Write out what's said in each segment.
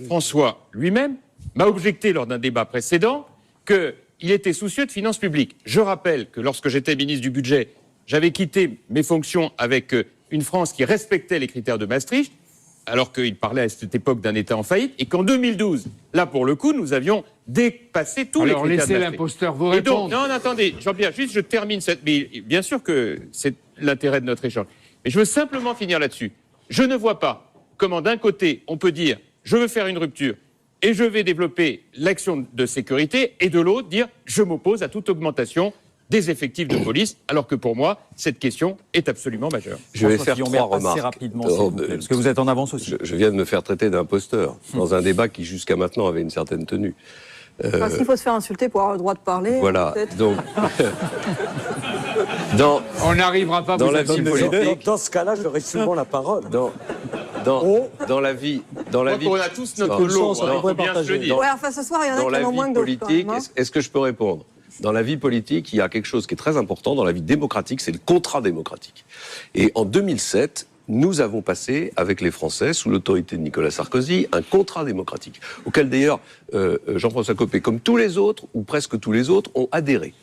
François lui-même m'a objecté lors d'un débat précédent qu'il était soucieux de finances publiques. Je rappelle que lorsque j'étais ministre du Budget, j'avais quitté mes fonctions avec une France qui respectait les critères de Maastricht, alors qu'il parlait à cette époque d'un État en faillite, et qu'en 2012, là pour le coup, nous avions dépassé tous les critères de Maastricht. Alors laissez l'imposteur vous répondre. Donc, non, attendez, Jean-Pierre, juste je termine cette... Mais bien sûr que c'est l'intérêt de notre échange. Mais je veux simplement finir là-dessus. Je ne vois pas comment d'un côté, on peut dire « je veux faire une rupture » et je vais développer l'action de sécurité, et de l'autre, dire « je m'oppose à toute augmentation des effectifs de police », alors que pour moi, cette question est absolument majeure. Je vais faire 3 remarques. Assez rapidement, s'il vous plaît, parce que vous êtes en avance aussi. Je viens de me faire traiter d'imposteur dans un débat qui, jusqu'à maintenant, avait une certaine tenue. Parce qu'il faut se faire insulter pour avoir le droit de parler. Voilà, peut-être. donc... On n'arrivera pas dans la vie politique... Dans ce cas-là, j'aurais souvent la parole. Dans la vie... On a tous notre lot, il faut bien se le dire. Ouais, enfin, ce soir, il y en a Dans qui la en ont moins vie que d'autres. politique, quand même, hein. est-ce que je peux répondre? Dans la vie politique, il y a quelque chose qui est très important dans la vie démocratique, c'est le contrat démocratique. Et en 2007, nous avons passé, avec les Français, sous l'autorité de Nicolas Sarkozy, un contrat démocratique, auquel d'ailleurs Jean-François Copé, comme tous les autres, ou presque tous les autres, ont adhéré.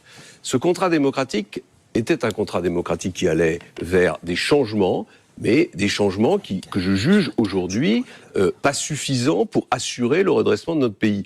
Ce contrat démocratique était un contrat démocratique qui allait vers des changements, mais des changements que je juge aujourd'hui pas suffisants pour assurer le redressement de notre pays.